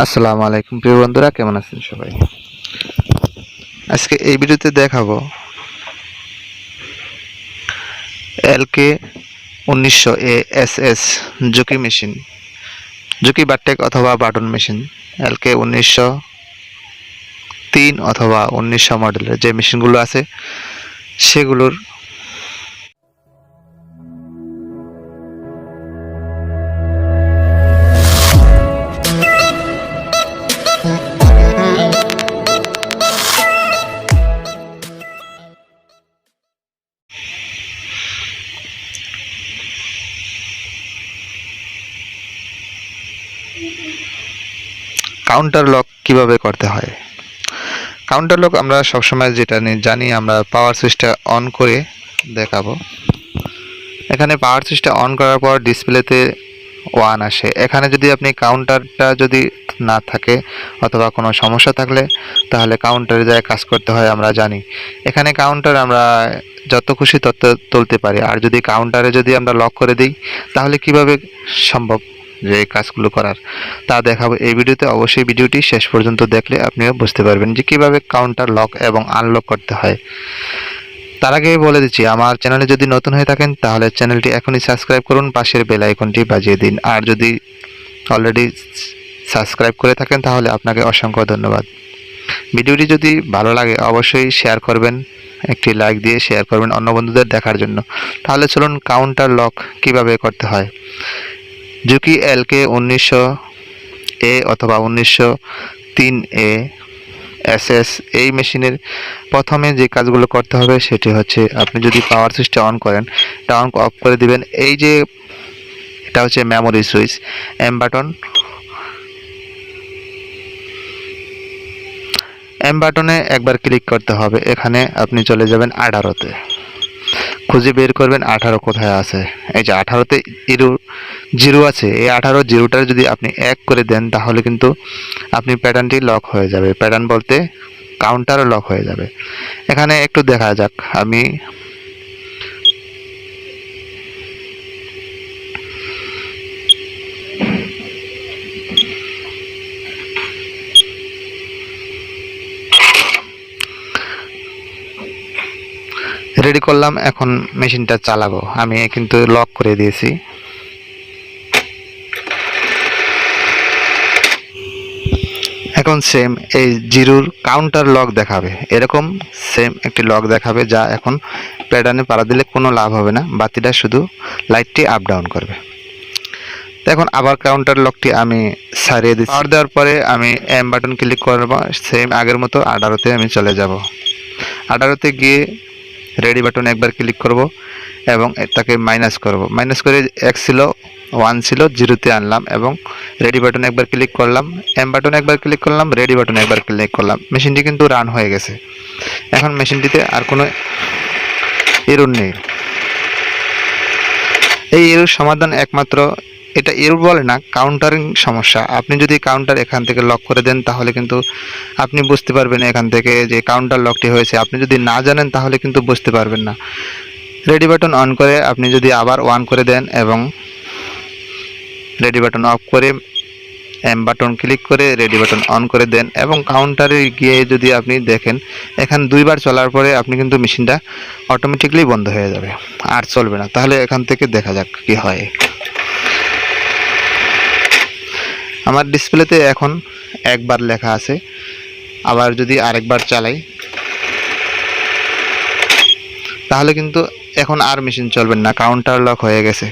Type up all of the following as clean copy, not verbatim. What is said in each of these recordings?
আসসালামু আলাইকুম প্রিয় বন্ধুরা, কেমন আছেন সবাই? আজকে এই ভিডিওতে দেখাবো এলকে 1900 এএসএস জুকি মেশিন, জুকি বাটটেক অথবা বাটন মেশিন। এলকে 1903 অথবা 1900 মডেলের যে মেশিনগুলো আছে সেগুলোর কাউন্টার লক কিভাবে করতে হয়। কাউন্টার লক আমরা সবসময় যেটা জানি, আমরা পাওয়ার সুইচটা অন করে দেখাবো। এখানে পাওয়ার সুইচটা অন করার পর ডিসপ্লেতে 1 আসে। এখানে যদি আপনি কাউন্টারটা যদি না থাকে অথবা কোনো সমস্যা থাকলে তাহলে কাউন্টারে যায় কাজ করতে হয়, আমরা জানি। এখানে কাউন্টার আমরা যত খুশি তত তুলতে পারি, আর যদি কাউন্টারে যদি আমরা লক করে দিই তাহলে কিভাবে সম্ভব যে কাজগুলো করার তা দেখাবো এই ভিডিওতে। অবশ্যই ভিডিওটি শেষ পর্যন্ত দেখলে আপনিও বুঝতে পারবেন যে কিভাবে কাউন্টার লক এবং আনলক করতে হয়। তার আগে বলে দিচ্ছি, আমার চ্যানেলে যদি নতুন হয়ে থাকেন তাহলে চ্যানেলটি এখনই সাবস্ক্রাইব করুন, পাশের বেল আইকনটি বাজিয়ে দিন। আর যদি অলরেডি সাবস্ক্রাইব করে থাকেন তাহলে আপনাকে অসংখ্য ধন্যবাদ। ভিডিওটি যদি ভালো লাগে অবশ্যই শেয়ার করবেন, একটি লাইক দিয়ে শেয়ার করবেন অন্য বন্ধুদের দেখার জন্য। তাহলে চলুন কাউন্টার লক কিভাবে করতে হয়। জুকি এলকে 1900 এ অথবা 1903 এ এসএস এই মেশিনের প্রথমে যে কাজগুলো করতে হবে সেটি হচ্ছে, আপনি যদি পাওয়ার সুইচটা অন করেন, এটা অন অফ করে দিবেন। এই যে এটা হচ্ছে মেমোরি সুইচ, এম বাটনে একবার ক্লিক করতে হবে। এখানে আপনি চলে যাবেন 18-তে, খুঁজে বের করবেন 18 কোথায় আছে। এই যে 18-তে জিরো আছে, এই 18 জিরোটার যদি আপনি 1 করে দেন তাহলে কিন্তু আপনি প্যাটার্নটি লক হয়ে যাবে। প্যাটার্ন বলতে কাউন্টারও লক হয়ে যাবে। এখানে একটু দেখা যাক, আমি রেডি করলাম, এখন মেশিনটা চালাবো। আমি কিন্তু লক করে দিয়েছি। এখন সেম এই জিরোর কাউন্টার লক দেখাবে, এরকম সেম একটি লক দেখাবে, যা এখন প্যাটার্নে পাড়া দিলে কোনো লাভ হবে না, বাতিটা শুধু লাইটটি আপ ডাউন করবে। এখন আবার কাউন্টার লকটি আমি সারিয়ে দিচ্ছি। পাওয়ার দেওয়ার পরে আমি এম বাটন ক্লিক করব, সেম আগের মতো 18-তে আমি চলে যাব। 18-তে গিয়ে রেডি বাটন একবার ক্লিক করব এবং এটাকে মাইনাস করব। মাইনাস করে 1 ছিল 1 ছিল 0-তে আনলাম এবং রেডি বাটন একবার ক্লিক করলাম, এম বাটন একবার ক্লিক করলাম, রেডি বাটন একবার ক্লিক করলাম। মেশিনটি কিন্তু রান হয়ে গেছে। এখন মেশিনটিতে আর কোনো এরর নেই। এই এরর সমাধান একমাত্র, এটা এরর বলে না, কাউন্টারিং সমস্যা। আপনি যদি কাউন্টার এখান থেকে লক করে দেন তাহলে কিন্তু আপনি বুঝতে পারবেন এখান থেকে যে কাউন্টার লকটি হয়েছে। আপনি যদি না জানেন তাহলে কিন্তু বুঝতে পারবেন না। রেডি বাটন অন করে আপনি যদি আবার 1 করে দেন এবং রেডি বাটন অফ করে এম বাটন ক্লিক করে রেডি বাটন অন করে দেন এবং কাউন্টারে গিয়ে যদি আপনি দেখেন, এখান 2বার চলার পরে আপনি কিন্তু মেশিনটা অটোমেটিকলি বন্ধ হয়ে যাবে, আর চলবে না। তাহলে এখান থেকে দেখা যাক কি হয়। আমার ডিসপ্লেতে এখন 1বার লেখা আছে, আবার যদি আরেকবার চালাই তাহলে কিন্তু এখন আর মেশিন চলবে না, কাউন্টার লক হয়ে গেছে।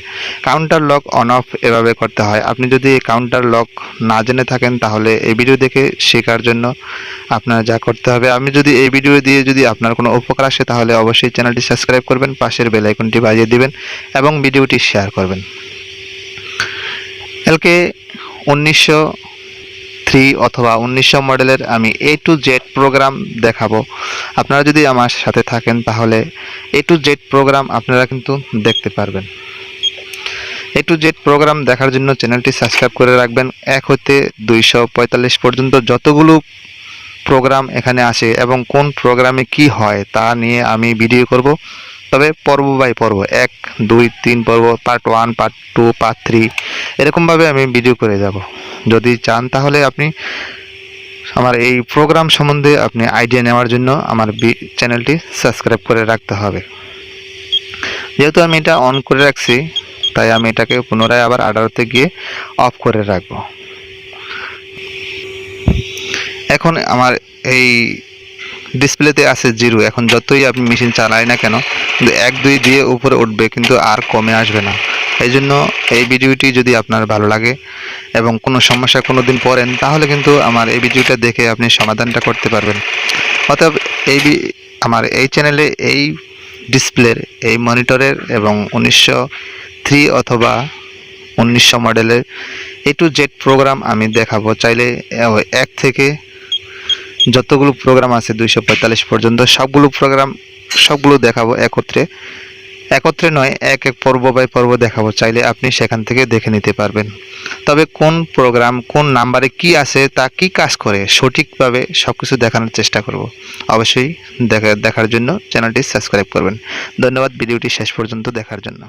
কাউন্টার লক অন অফ এভাবে করতে হয়। আপনি যদি কাউন্টার লক না জেনে থাকেন তাহলে এই ভিডিও দেখে শেখার জন্য আপনার যা করতে হবে, আমি যদি এই ভিডিও দিয়ে যদি আপনার কোনো উপকার আসে তাহলে অবশ্যই চ্যানেলটি সাবস্ক্রাইব করবেন, পাশের বেল আইকনটি বাজিয়ে দিবেন এবং ভিডিওটি শেয়ার করবেন। এলকে 1903 অথবা 1900 মডেলের আমি A to Z প্রোগ্রাম দেখাবো। আপনারা যদি আমার সাথে থাকেন তাহলে A to Z প্রোগ্রাম আপনারা কিন্তু দেখতে পারবেন। A to Z প্রোগ্রাম দেখার জন্য চ্যানেলটি সাবস্ক্রাইব করে রাখবেন। 1 হতে 245 পর্যন্ত যতগুলো প্রোগ্রাম এখানে আসে এবং কোন প্রোগ্রামে কি হয় তা নিয়ে আমি ভিডিও করব, তবে পর্ব বাই পর্ব 1, 2, 3 পর্ব, পার্ট 1, পার্ট 2, পার্ট 3 এরকমভাবে আমি ভিডিও করে যাব। যদি চান তাহলে আপনি আমার এই প্রোগ্রাম সম্বন্ধে আপনি আইডিয়া নেওয়ার জন্য আমার চ্যানেলটি সাবস্ক্রাইব করে রাখতে হবে। যেহেতু আমি এটা অন করে রাখছি, তাই আমি এটাকে পুনরায় আবার আর্ডারতে গিয়ে অফ করে রাখবো। এখন আমার এই ডিসপ্লেতে আছে 0। এখন যতই আপনি মেশিন চালায় না কেন, কিন্তু 1, 2 দিয়ে উপরে উঠবে, কিন্তু আর কমে আসবে না। এই জন্য এই ভিডিওটি যদি আপনার ভালো লাগে এবং কোনো সমস্যা কোনো দিন পড়েন, তাহলে কিন্তু আমার এই ভিডিওটা দেখে আপনি সমাধানটা করতে পারবেন। অতএব আমার এই চ্যানেলে এই ডিসপ্লের, এই মনিটরের এবং 1903 অথবা 1900 মডেলের A to Z প্রোগ্রাম আমি দেখাবো। চাইলে 1 থেকে যতগুলো প্রোগ্রাম আছে 245 পর্যন্ত সবগুলো দেখাবো একত্রে নয়, এক পর্ব বাই পর্ব দেখাবো। চাইলে আপনি সেখান থেকে দেখে নিতে পারবেন। তবে কোন প্রোগ্রাম কোন নাম্বারে কি আছে, তা কি কাজ করে, সঠিকভাবে সবকিছু দেখানোর চেষ্টা করব। অবশ্যই দেখার জন্য চ্যানেলটি সাবস্ক্রাইব করবেন। ধন্যবাদ ভিডিওটি শেষ পর্যন্ত দেখার জন্য।